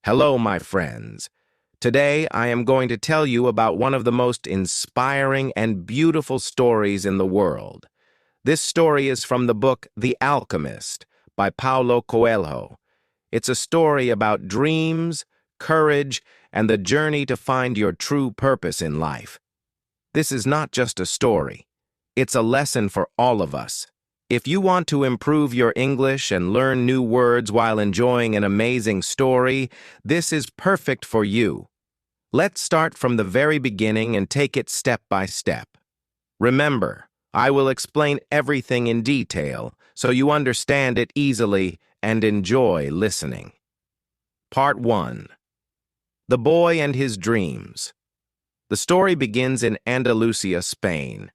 Hello, my friends. Today, I am going to tell you about one of the most inspiring and beautiful stories in the world. This story is from the book The Alchemist by Paulo Coelho. It's a story about dreams, courage, and the journey to find your true purpose in life. This is not just a story. It's a lesson for all of us. If you want to improve your English and learn new words while enjoying an amazing story, this is perfect for you. Let's start from the very beginning and take it step by step. Remember, I will explain everything in detail so you understand it easily and enjoy listening. Part 1. The Boy and His Dreams. The story begins in Andalusia, Spain.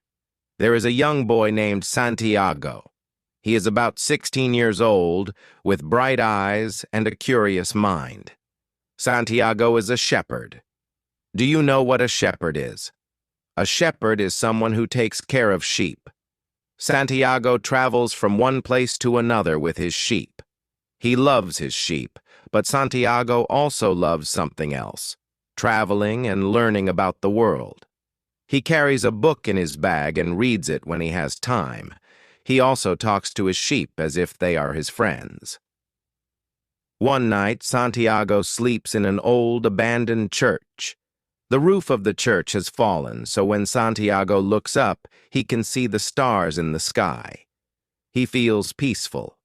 There is a young boy named Santiago. He is about 16 years old, with bright eyes and a curious mind. Santiago is a shepherd. Do you know what a shepherd is? A shepherd is someone who takes care of sheep. Santiago travels from one place to another with his sheep. He loves his sheep, but Santiago also loves something else, traveling and learning about the world. He carries a book in his bag and reads it when he has time. He also talks to his sheep as if they are his friends. One night, Santiago sleeps in an old, abandoned church. The roof of the church has fallen, so when Santiago looks up, he can see the stars in the sky. He feels peaceful.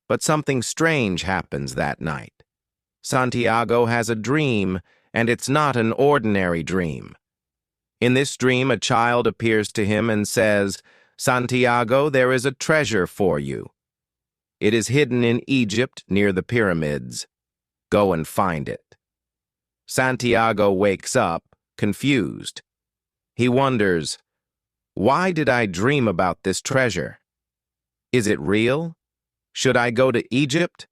But something strange happens that night. Santiago has a dream, and it's not an ordinary dream. In this dream, a child appears to him and says, "Santiago, there is a treasure for you. It is hidden in Egypt near the pyramids. Go and find it." Santiago wakes up, confused. He wonders, why did I dream about this treasure? Is it real? Should I go to Egypt?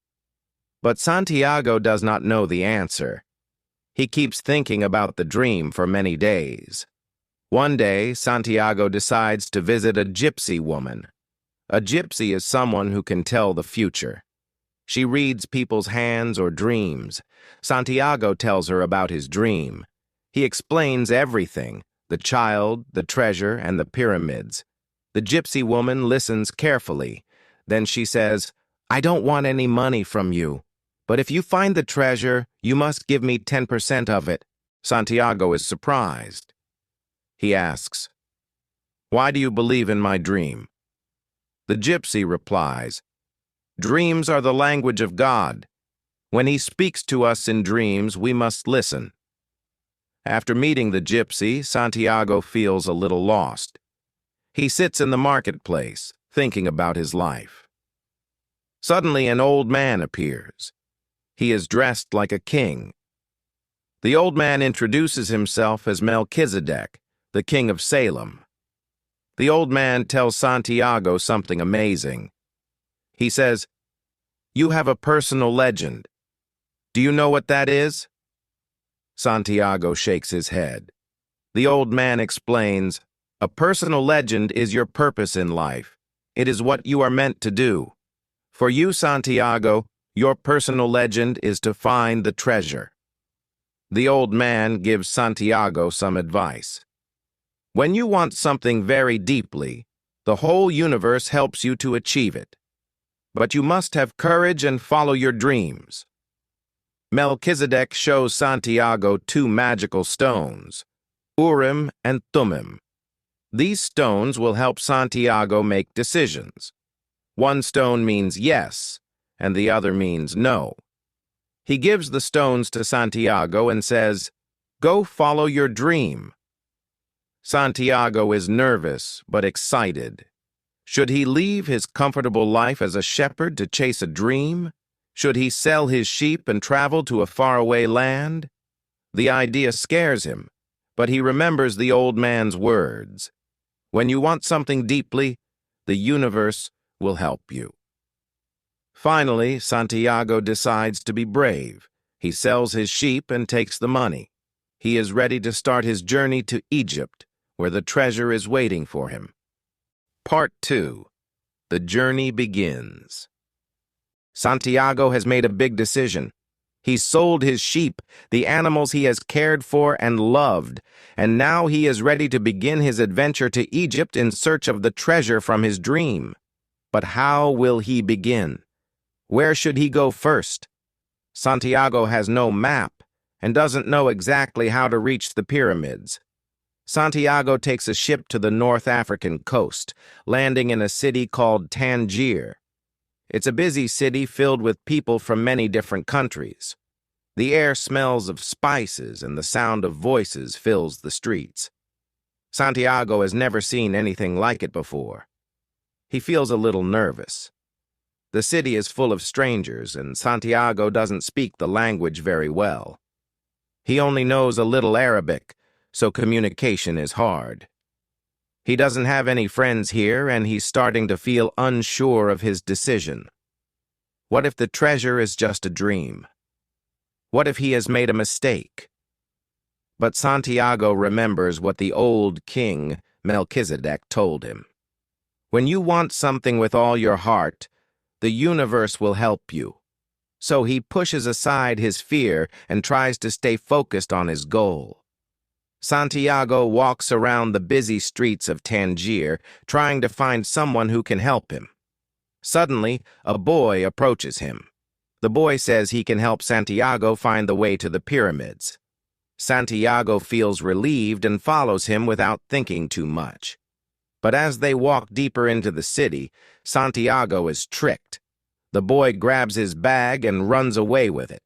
But Santiago does not know the answer. He keeps thinking about the dream for many days. One day, Santiago decides to visit a gypsy woman. A gypsy is someone who can tell the future. She reads people's hands or dreams. Santiago tells her about his dream. He explains everything, the child, the treasure, and the pyramids. The gypsy woman listens carefully. Then she says, "I don't want any money from you, but if you find the treasure, you must give me 10% of it." Santiago is surprised. He asks, "Why do you believe in my dream?" The gypsy replies, "Dreams are the language of God. When He speaks to us in dreams, we must listen." After meeting the gypsy, Santiago feels a little lost. He sits in the marketplace, thinking about his life. Suddenly, an old man appears. He is dressed like a king. The old man introduces himself as Melchizedek, the king of Salem. The old man tells Santiago something amazing. He says, "You have a personal legend. Do you know what that is?" Santiago shakes his head. The old man explains, "A personal legend is your purpose in life. It is what you are meant to do. For you, Santiago, your personal legend is to find the treasure." The old man gives Santiago some advice. When you want something very deeply, the whole universe helps you to achieve it. But you must have courage and follow your dreams. Melchizedek shows Santiago two magical stones, Urim and Thummim. These stones will help Santiago make decisions. One stone means yes, and the other means no. He gives the stones to Santiago and says, "Go follow your dream." Santiago is nervous but excited. Should he leave his comfortable life as a shepherd to chase a dream? Should he sell his sheep and travel to a faraway land? The idea scares him, but he remembers the old man's words. When you want something deeply, the universe will help you. Finally, Santiago decides to be brave. He sells his sheep and takes the money. He is ready to start his journey to Egypt, where the treasure is waiting for him. Part 2. The journey begins. Santiago has made a big decision. He sold his sheep, the animals he has cared for and loved, and now he is ready to begin his adventure to Egypt in search of the treasure from his dream. But how will he begin? Where should he go first? Santiago has no map and doesn't know exactly how to reach the pyramids. Santiago takes a ship to the North African coast, landing in a city called Tangier. It's a busy city filled with people from many different countries. The air smells of spices and the sound of voices fills the streets. Santiago has never seen anything like it before. He feels a little nervous. The city is full of strangers, and Santiago doesn't speak the language very well. He only knows a little Arabic, so communication is hard. He doesn't have any friends here, and he's starting to feel unsure of his decision. What if the treasure is just a dream? What if he has made a mistake? But Santiago remembers what the old king, Melchizedek, told him. When you want something with all your heart, the universe will help you. So he pushes aside his fear and tries to stay focused on his goal. Santiago walks around the busy streets of Tangier, trying to find someone who can help him. Suddenly, a boy approaches him. The boy says he can help Santiago find the way to the pyramids. Santiago feels relieved and follows him without thinking too much. But as they walk deeper into the city, Santiago is tricked. The boy grabs his bag and runs away with it.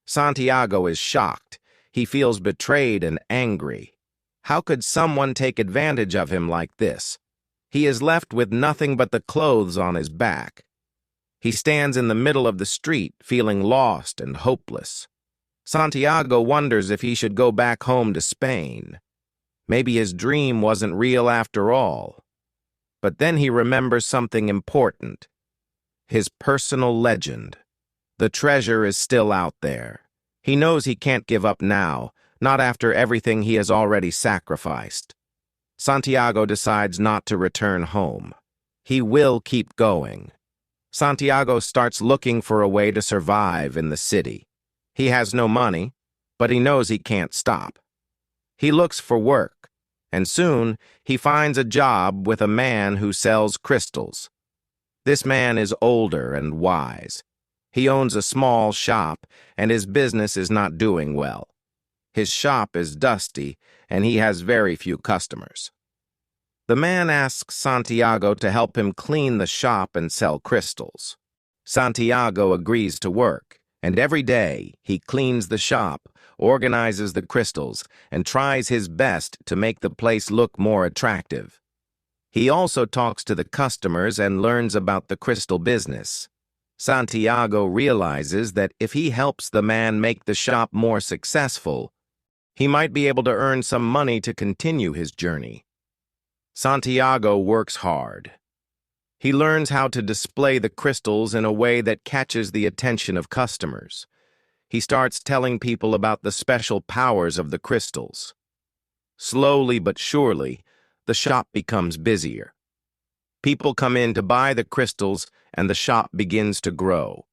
Santiago is shocked. He feels betrayed and angry. How could someone take advantage of him like this? He is left with nothing but the clothes on his back. He stands in the middle of the street, feeling lost and hopeless. Santiago wonders if he should go back home to Spain. Maybe his dream wasn't real after all. But then he remembers something important. His personal legend. The treasure is still out there. He knows he can't give up now, not after everything he has already sacrificed. Santiago decides not to return home. He will keep going. Santiago starts looking for a way to survive in the city. He has no money, but he knows he can't stop. He looks for work, and soon he finds a job with a man who sells crystals. This man is older and wise. He owns a small shop, and his business is not doing well. His shop is dusty, and he has very few customers. The man asks Santiago to help him clean the shop and sell crystals. Santiago agrees to work, and every day he cleans the shop, organizes the crystals, and tries his best to make the place look more attractive. He also talks to the customers and learns about the crystal business. Santiago realizes that if he helps the man make the shop more successful, he might be able to earn some money to continue his journey. Santiago works hard. He learns how to display the crystals in a way that catches the attention of customers. He starts telling people about the special powers of the crystals. Slowly but surely, the shop becomes busier. People come in to buy the crystals, and the shop begins to grow.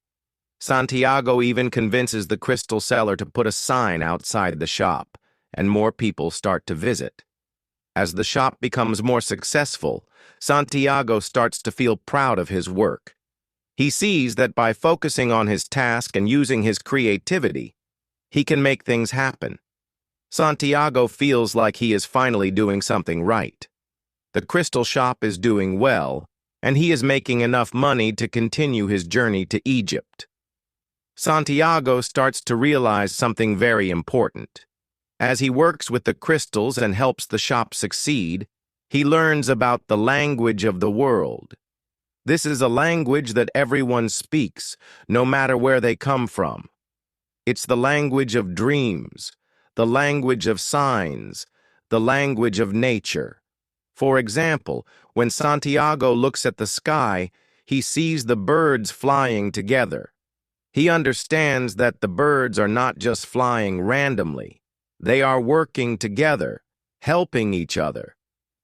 Santiago even convinces the crystal seller to put a sign outside the shop, and more people start to visit. As the shop becomes more successful, Santiago starts to feel proud of his work. He sees that by focusing on his task and using his creativity, he can make things happen. Santiago feels like he is finally doing something right. The crystal shop is doing well, and he is making enough money to continue his journey to Egypt. Santiago starts to realize something very important. As he works with the crystals and helps the shop succeed, he learns about the language of the world. This is a language that everyone speaks, no matter where they come from. It's the language of dreams, the language of signs, the language of nature. For example, when Santiago looks at the sky, he sees the birds flying together. He understands that the birds are not just flying randomly. They are working together, helping each other.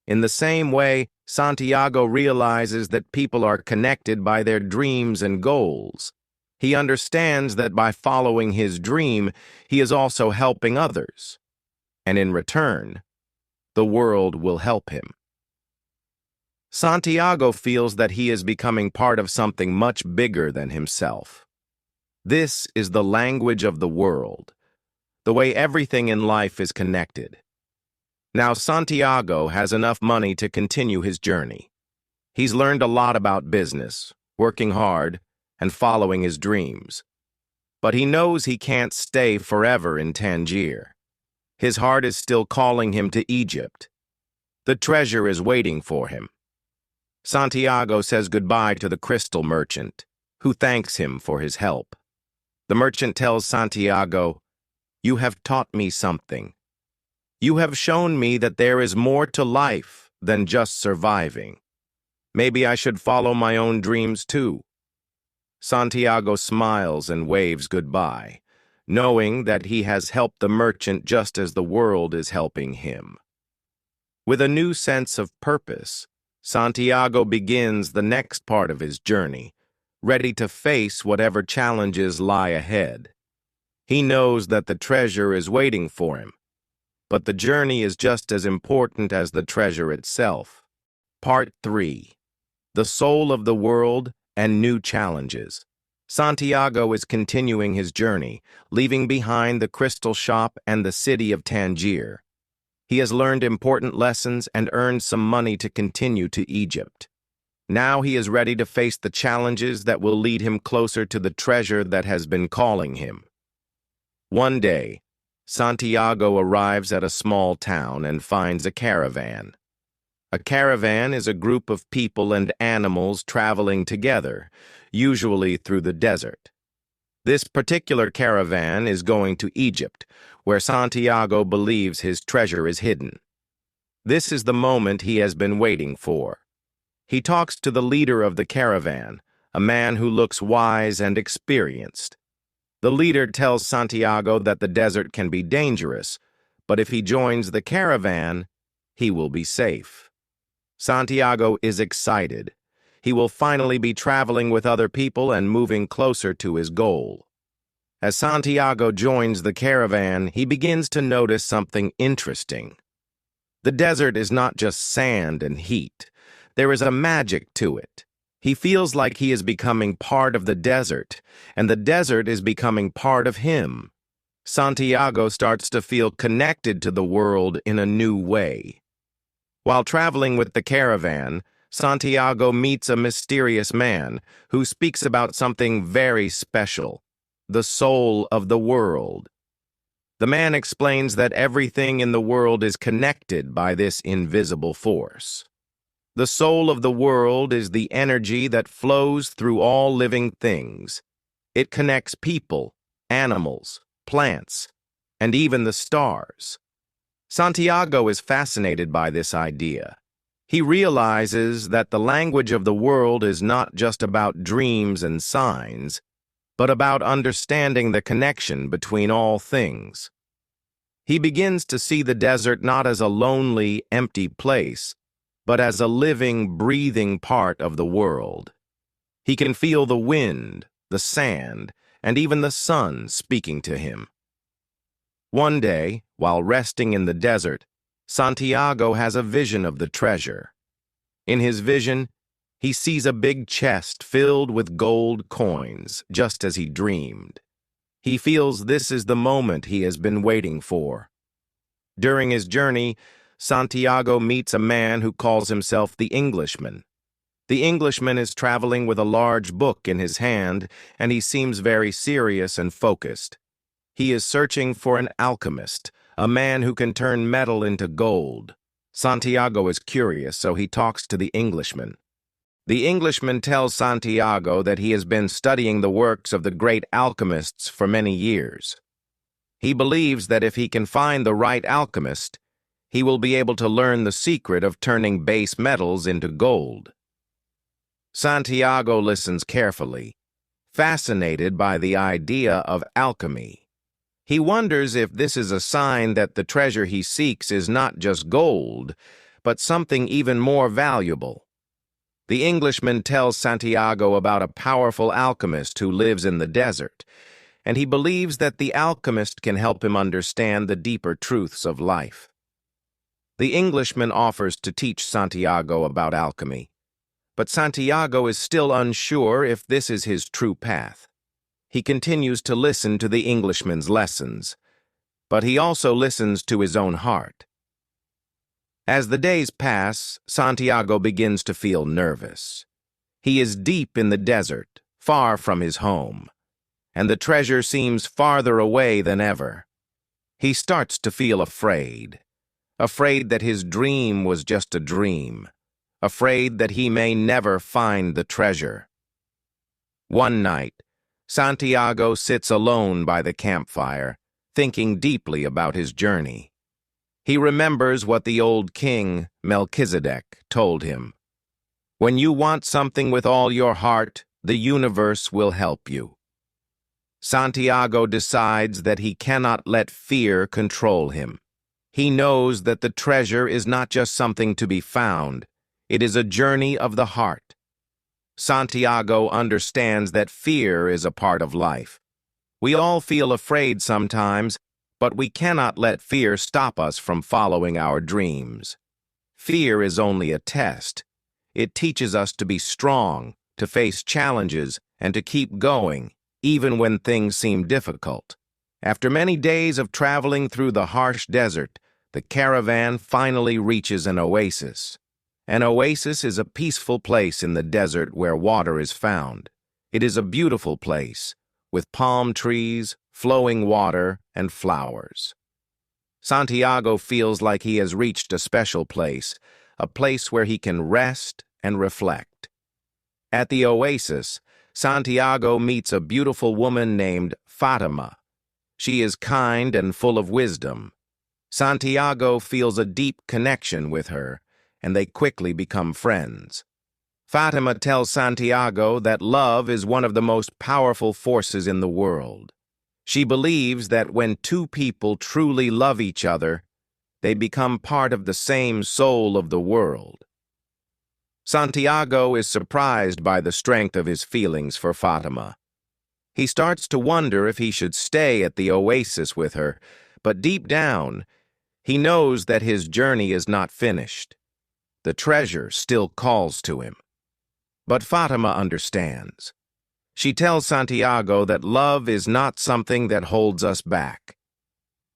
In the same way, Santiago realizes that people are connected by their dreams and goals. He understands that by following his dream, he is also helping others, and in return, the world will help him. Santiago feels that he is becoming part of something much bigger than himself. This is the language of the world, the way everything in life is connected. Now, Santiago has enough money to continue his journey. He's learned a lot about business, working hard, and following his dreams. But he knows he can't stay forever in Tangier. His heart is still calling him to Egypt. The treasure is waiting for him. Santiago says goodbye to the crystal merchant, who thanks him for his help. The merchant tells Santiago, "You have taught me something. You have shown me that there is more to life than just surviving. Maybe I should follow my own dreams too." Santiago smiles and waves goodbye, knowing that he has helped the merchant just as the world is helping him. With a new sense of purpose, Santiago begins the next part of his journey, ready to face whatever challenges lie ahead. He knows that the treasure is waiting for him, but the journey is just as important as the treasure itself. Part 3. The Soul of the World and New Challenges. Santiago is continuing his journey, leaving behind the crystal shop and the city of Tangier. He has learned important lessons and earned some money to continue to Egypt. Now he is ready to face the challenges that will lead him closer to the treasure that has been calling him. One day, Santiago arrives at a small town and finds a caravan. A caravan is a group of people and animals traveling together, usually through the desert. This particular caravan is going to Egypt, where Santiago believes his treasure is hidden. This is the moment he has been waiting for. He talks to the leader of the caravan, a man who looks wise and experienced. The leader tells Santiago that the desert can be dangerous, but if he joins the caravan, he will be safe. Santiago is excited. He will finally be traveling with other people and moving closer to his goal. As Santiago joins the caravan, he begins to notice something interesting. The desert is not just sand and heat. There is a magic to it. He feels like he is becoming part of the desert, and the desert is becoming part of him. Santiago starts to feel connected to the world in a new way. While traveling with the caravan, Santiago meets a mysterious man who speaks about something very special, the soul of the world. The man explains that everything in the world is connected by this invisible force. The soul of the world is the energy that flows through all living things. It connects people, animals, plants, and even the stars. Santiago is fascinated by this idea. He realizes that the language of the world is not just about dreams and signs, but about understanding the connection between all things. He begins to see the desert not as a lonely, empty place, but as a living, breathing part of the world. He can feel the wind, the sand, and even the sun speaking to him. One day, while resting in the desert, Santiago has a vision of the treasure. In his vision, he sees a big chest filled with gold coins, just as he dreamed. He feels this is the moment he has been waiting for. During his journey, Santiago meets a man who calls himself the Englishman. The Englishman is traveling with a large book in his hand, and he seems very serious and focused. He is searching for an alchemist, a man who can turn metal into gold. Santiago is curious, so he talks to the Englishman. The Englishman tells Santiago that he has been studying the works of the great alchemists for many years. He believes that if he can find the right alchemist, he will be able to learn the secret of turning base metals into gold. Santiago listens carefully, fascinated by the idea of alchemy. He wonders if this is a sign that the treasure he seeks is not just gold, but something even more valuable. The Englishman tells Santiago about a powerful alchemist who lives in the desert, and he believes that the alchemist can help him understand the deeper truths of life. The Englishman offers to teach Santiago about alchemy, but Santiago is still unsure if this is his true path. He continues to listen to the Englishman's lessons, but he also listens to his own heart. As the days pass, Santiago begins to feel nervous. He is deep in the desert, far from his home, and the treasure seems farther away than ever. He starts to feel afraid that his dream was just a dream, afraid that he may never find the treasure. One night, Santiago sits alone by the campfire, thinking deeply about his journey. He remembers what the old king, Melchizedek, told him. When you want something with all your heart, the universe will help you. Santiago decides that he cannot let fear control him. He knows that the treasure is not just something to be found, it is a journey of the heart. Santiago understands that fear is a part of life. We all feel afraid sometimes, but we cannot let fear stop us from following our dreams. Fear is only a test. It teaches us to be strong, to face challenges, and to keep going, even when things seem difficult. After many days of traveling through the harsh desert, the caravan finally reaches an oasis. An oasis is a peaceful place in the desert where water is found. It is a beautiful place, with palm trees, flowing water, and flowers. Santiago feels like he has reached a special place, a place where he can rest and reflect. At the oasis, Santiago meets a beautiful woman named Fatima. She is kind and full of wisdom. Santiago feels a deep connection with her, and they quickly become friends. Fatima tells Santiago that love is one of the most powerful forces in the world. She believes that when two people truly love each other, they become part of the same soul of the world. Santiago is surprised by the strength of his feelings for Fatima. He starts to wonder if he should stay at the oasis with her, but deep down, he knows that his journey is not finished. The treasure still calls to him. But Fatima understands. She tells Santiago that love is not something that holds us back.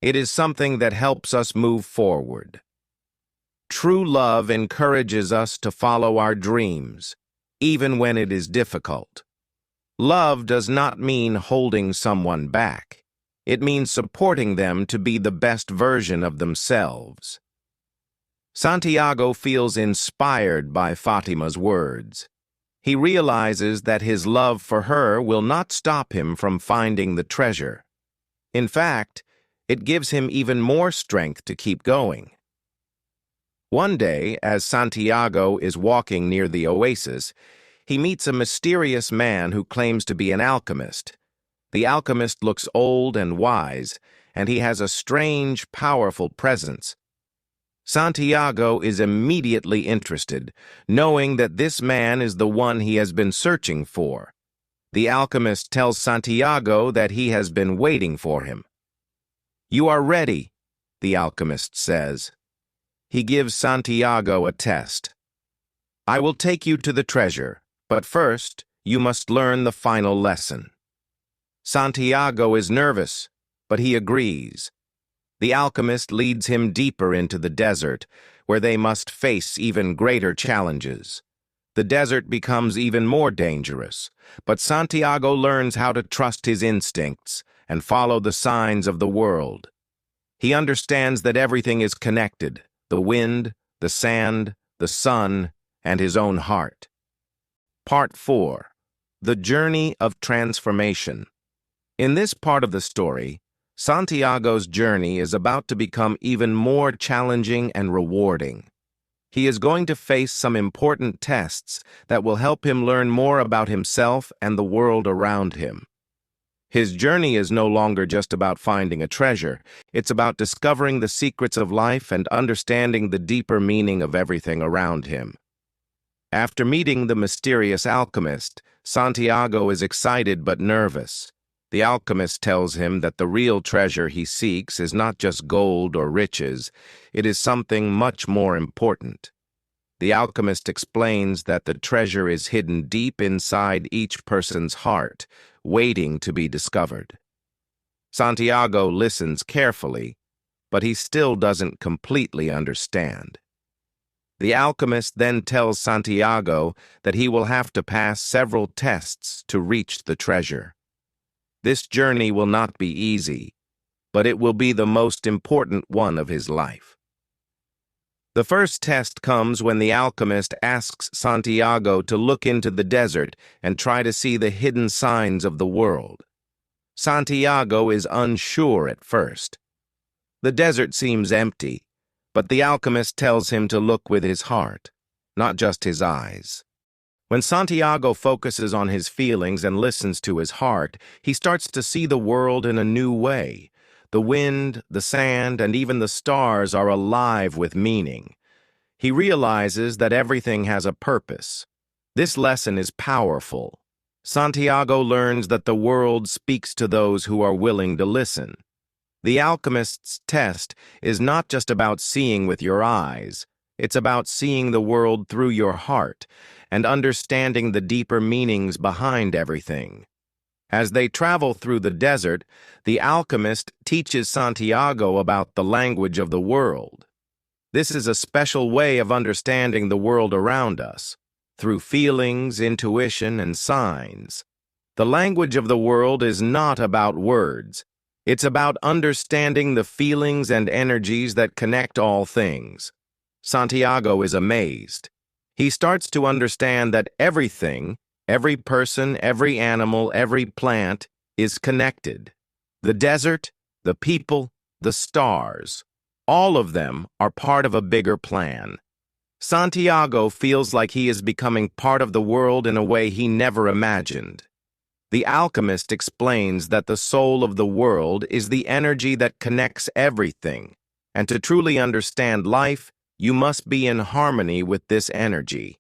It is something that helps us move forward. True love encourages us to follow our dreams, even when it is difficult. Love does not mean holding someone back. It means supporting them to be the best version of themselves. Santiago feels inspired by Fatima's words. He realizes that his love for her will not stop him from finding the treasure. In fact, it gives him even more strength to keep going. One day, as Santiago is walking near the oasis, he meets a mysterious man who claims to be an alchemist. The alchemist looks old and wise, and he has a strange, powerful presence. Santiago is immediately interested, knowing that this man is the one he has been searching for. The alchemist tells Santiago that he has been waiting for him. "You are ready," the alchemist says. He gives Santiago a test. "I will take you to the treasure, but first, you must learn the final lesson." Santiago is nervous, but he agrees. The alchemist leads him deeper into the desert, where they must face even greater challenges. The desert becomes even more dangerous, but Santiago learns how to trust his instincts and follow the signs of the world. He understands that everything is connected: the wind, the sand, the sun, and his own heart. Part 4. The Journey of Transformation. In this part of the story, Santiago's journey is about to become even more challenging and rewarding. He is going to face some important tests that will help him learn more about himself and the world around him. His journey is no longer just about finding a treasure. It's about discovering the secrets of life and understanding the deeper meaning of everything around him. After meeting the mysterious alchemist, Santiago is excited but nervous. The alchemist tells him that the real treasure he seeks is not just gold or riches, it is something much more important. The alchemist explains that the treasure is hidden deep inside each person's heart, waiting to be discovered. Santiago listens carefully, but he still doesn't completely understand. The alchemist then tells Santiago that he will have to pass several tests to reach the treasure. This journey will not be easy, but it will be the most important one of his life. The first test comes when the alchemist asks Santiago to look into the desert and try to see the hidden signs of the world. Santiago is unsure at first. The desert seems empty, but the alchemist tells him to look with his heart, not just his eyes. When Santiago focuses on his feelings and listens to his heart, he starts to see the world in a new way. The wind, the sand, and even the stars are alive with meaning. He realizes that everything has a purpose. This lesson is powerful. Santiago learns that the world speaks to those who are willing to listen. The alchemist's test is not just about seeing with your eyes. It's about seeing the world through your heart and understanding the deeper meanings behind everything. As they travel through the desert, the alchemist teaches Santiago about the language of the world. This is a special way of understanding the world around us, through feelings, intuition, and signs. The language of the world is not about words. It's about understanding the feelings and energies that connect all things. Santiago is amazed. He starts to understand that everything, every person, every animal, every plant, is connected. The desert, the people, the stars, all of them are part of a bigger plan. Santiago feels like he is becoming part of the world in a way he never imagined. The alchemist explains that the soul of the world is the energy that connects everything, and to truly understand life, you must be in harmony with this energy.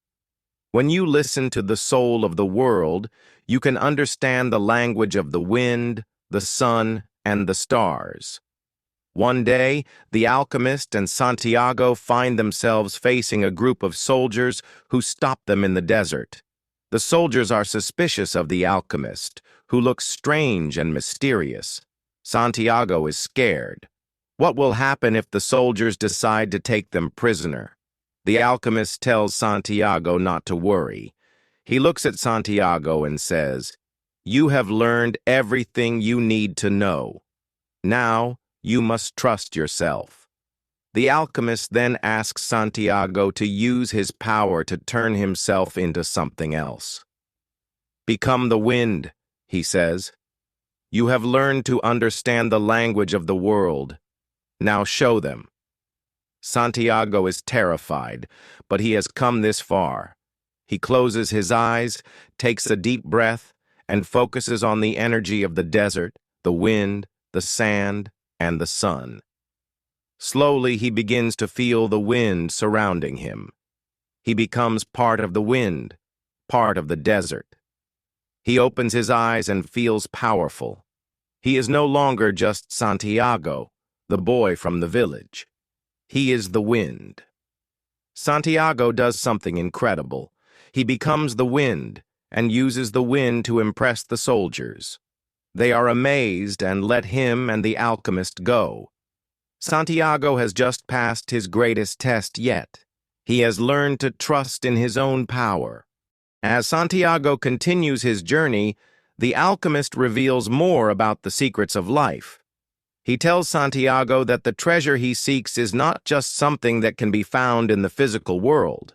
When you listen to the soul of the world, you can understand the language of the wind, the sun, and the stars. One day, the alchemist and Santiago find themselves facing a group of soldiers who stop them in the desert. The soldiers are suspicious of the alchemist, who looks strange and mysterious. Santiago is scared. What will happen if the soldiers decide to take them prisoner? The alchemist tells Santiago not to worry. He looks at Santiago and says, "You have learned everything you need to know. Now, you must trust yourself." The alchemist then asks Santiago to use his power to turn himself into something else. "Become the wind," he says. "You have learned to understand the language of the world. Now show them." Santiago is terrified, but he has come this far. He closes his eyes, takes a deep breath, and focuses on the energy of the desert, the wind, the sand, and the sun. Slowly, he begins to feel the wind surrounding him. He becomes part of the wind, part of the desert. He opens his eyes and feels powerful. He is no longer just Santiago, the boy from the village. He is the wind. Santiago does something incredible. He becomes the wind and uses the wind to impress the soldiers. They are amazed and let him and the alchemist go. Santiago has just passed his greatest test yet. He has learned to trust in his own power. As Santiago continues his journey, the alchemist reveals more about the secrets of life. He tells Santiago that the treasure he seeks is not just something that can be found in the physical world.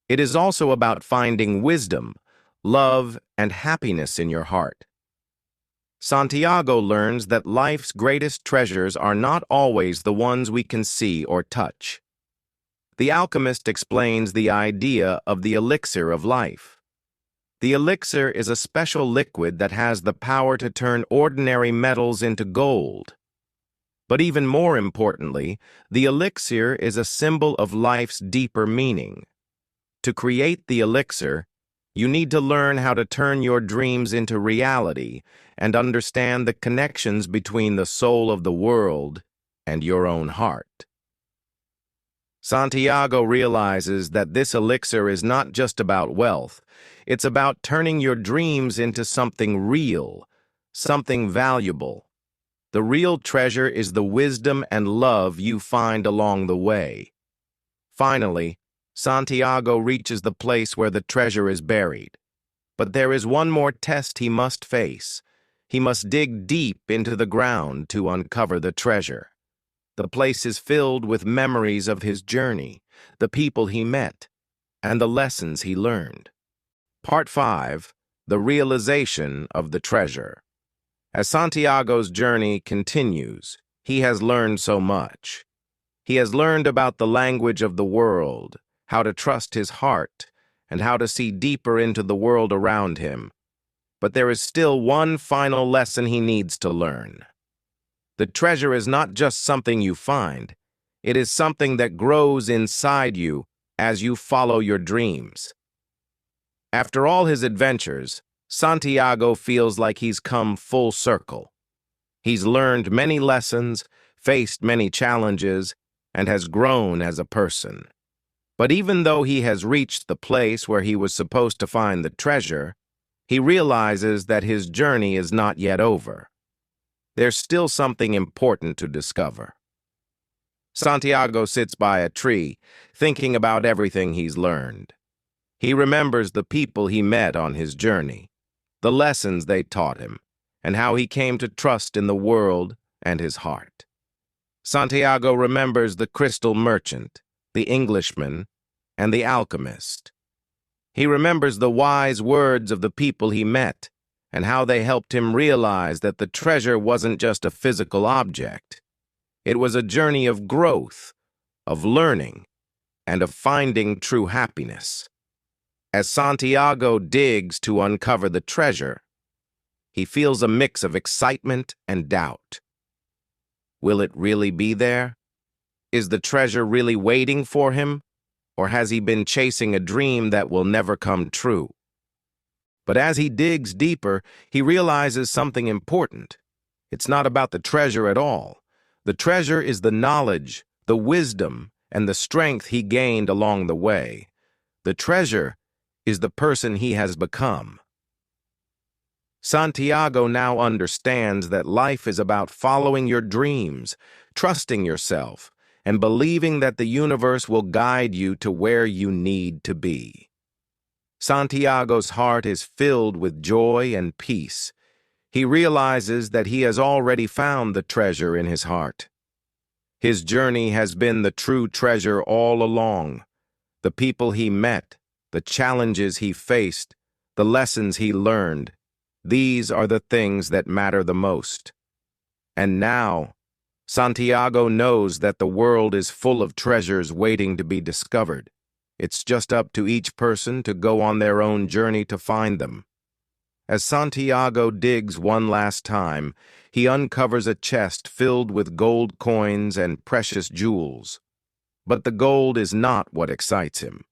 It is also about finding wisdom, love, and happiness in your heart. Santiago learns that life's greatest treasures are not always the ones we can see or touch. The alchemist explains the idea of the elixir of life. The elixir is a special liquid that has the power to turn ordinary metals into gold. But even more importantly, the elixir is a symbol of life's deeper meaning. To create the elixir, you need to learn how to turn your dreams into reality and understand the connections between the soul of the world and your own heart. Santiago realizes that this elixir is not just about wealth, it's about turning your dreams into something real, something valuable. The real treasure is the wisdom and love you find along the way. Finally, Santiago reaches the place where the treasure is buried. But there is one more test he must face. He must dig deep into the ground to uncover the treasure. The place is filled with memories of his journey, the people he met, and the lessons he learned. Part 5. The Realization of the Treasure. As Santiago's journey continues, he has learned so much. He has learned about the language of the world, how to trust his heart, and how to see deeper into the world around him. But there is still one final lesson he needs to learn. The treasure is not just something you find. It is something that grows inside you as you follow your dreams. After all his adventures, Santiago feels like he's come full circle. He's learned many lessons, faced many challenges, and has grown as a person. But even though he has reached the place where he was supposed to find the treasure, he realizes that his journey is not yet over. There's still something important to discover. Santiago sits by a tree, thinking about everything he's learned. He remembers the people he met on his journey, the lessons they taught him, and how he came to trust in the world and his heart. Santiago remembers the crystal merchant, the Englishman, and the alchemist. He remembers the wise words of the people he met and how they helped him realize that the treasure wasn't just a physical object. It was a journey of growth, of learning, and of finding true happiness. As Santiago digs to uncover the treasure, he feels a mix of excitement and doubt. Will it really be there? Is the treasure really waiting for him? Or has he been chasing a dream that will never come true? But as he digs deeper, he realizes something important. It's not about the treasure at all. The treasure is the knowledge, the wisdom, and the strength he gained along the way. The treasure is the person he has become. Santiago now understands that life is about following your dreams, trusting yourself, and believing that the universe will guide you to where you need to be. Santiago's heart is filled with joy and peace. He realizes that he has already found the treasure in his heart. His journey has been the true treasure all along. The people he met, the challenges he faced, the lessons he learned, these are the things that matter the most. And now, Santiago knows that the world is full of treasures waiting to be discovered. It's just up to each person to go on their own journey to find them. As Santiago digs one last time, he uncovers a chest filled with gold coins and precious jewels. But the gold is not what excites him.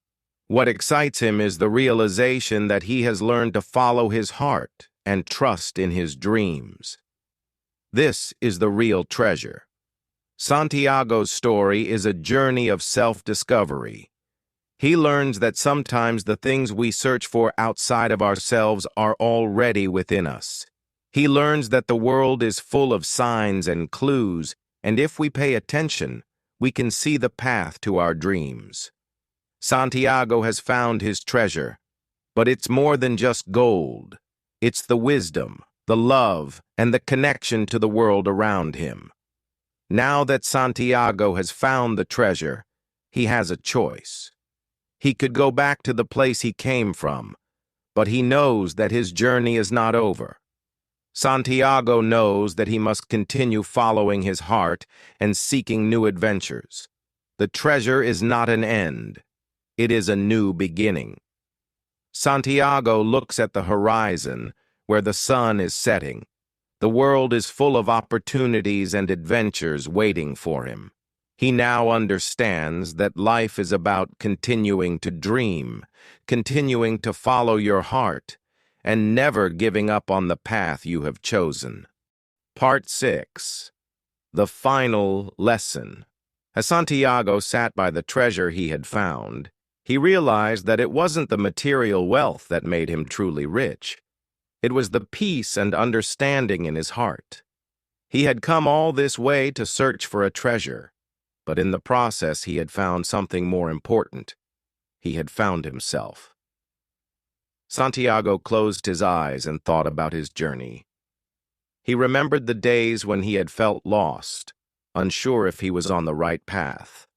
What excites him is the realization that he has learned to follow his heart and trust in his dreams. This is the real treasure. Santiago's story is a journey of self-discovery. He learns that sometimes the things we search for outside of ourselves are already within us. He learns that the world is full of signs and clues, and if we pay attention, we can see the path to our dreams. Santiago has found his treasure, but it's more than just gold. It's the wisdom, the love, and the connection to the world around him. Now that Santiago has found the treasure, he has a choice. He could go back to the place he came from, but he knows that his journey is not over. Santiago knows that he must continue following his heart and seeking new adventures. The treasure is not an end. It is a new beginning. Santiago looks at the horizon, where the sun is setting. The world is full of opportunities and adventures waiting for him. He now understands that life is about continuing to dream, continuing to follow your heart, and never giving up on the path you have chosen. Part 6. The Final Lesson. As Santiago sat by the treasure he had found, he realized that it wasn't the material wealth that made him truly rich. It was the peace and understanding in his heart. He had come all this way to search for a treasure, but in the process he had found something more important. He had found himself. Santiago closed his eyes and thought about his journey. He remembered the days when he had felt lost, unsure if he was on the right path.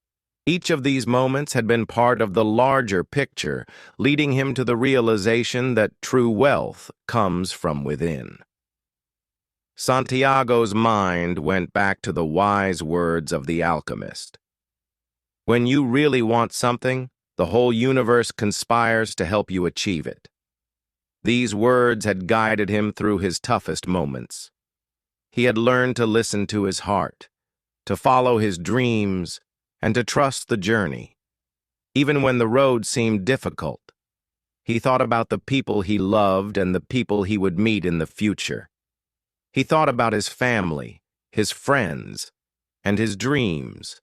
Each of these moments had been part of the larger picture, leading him to the realization that true wealth comes from within. Santiago's mind went back to the wise words of the alchemist. When you really want something, the whole universe conspires to help you achieve it. These words had guided him through his toughest moments. He had learned to listen to his heart, to follow his dreams, and to trust the journey. Even when the road seemed difficult, he thought about the people he loved and the people he would meet in the future. He thought about his family, his friends, and his dreams.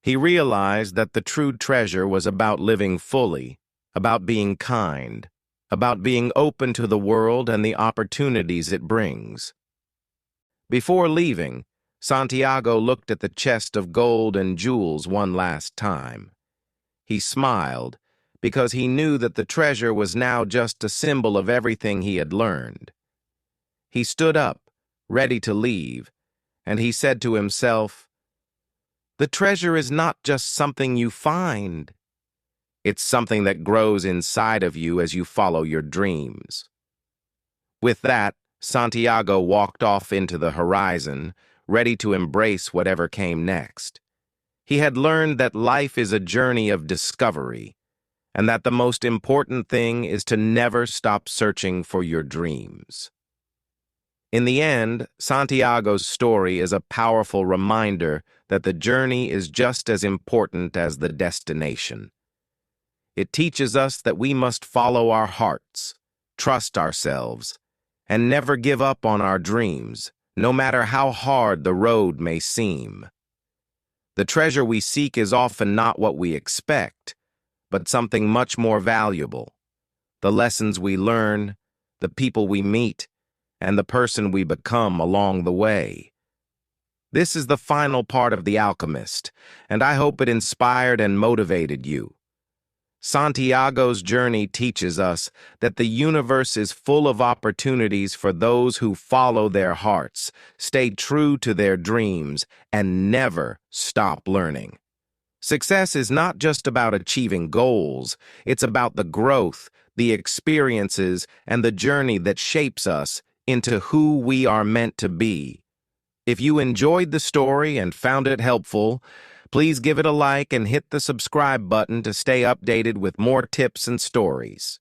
He realized that the true treasure was about living fully, about being kind, about being open to the world and the opportunities it brings. Before leaving, Santiago looked at the chest of gold and jewels one last time. He smiled because he knew that the treasure was now just a symbol of everything he had learned. He stood up, ready to leave, and he said to himself, "The treasure is not just something you find. It's something that grows inside of you as you follow your dreams." With that, Santiago walked off into the horizon, ready to embrace whatever came next. He had learned that life is a journey of discovery, and that the most important thing is to never stop searching for your dreams. In the end, Santiago's story is a powerful reminder that the journey is just as important as the destination. It teaches us that we must follow our hearts, trust ourselves, and never give up on our dreams, no matter how hard the road may seem. The treasure we seek is often not what we expect, but something much more valuable. The lessons we learn, the people we meet, and the person we become along the way. This is the final part of The Alchemist, and I hope it inspired and motivated you. Santiago's journey teaches us that the universe is full of opportunities for those who follow their hearts, stay true to their dreams, and never stop learning. Success is not just about achieving goals, it's about the growth, the experiences, and the journey that shapes us into who we are meant to be. If you enjoyed the story and found it helpful, please give it a like and hit the subscribe button to stay updated with more tips and stories.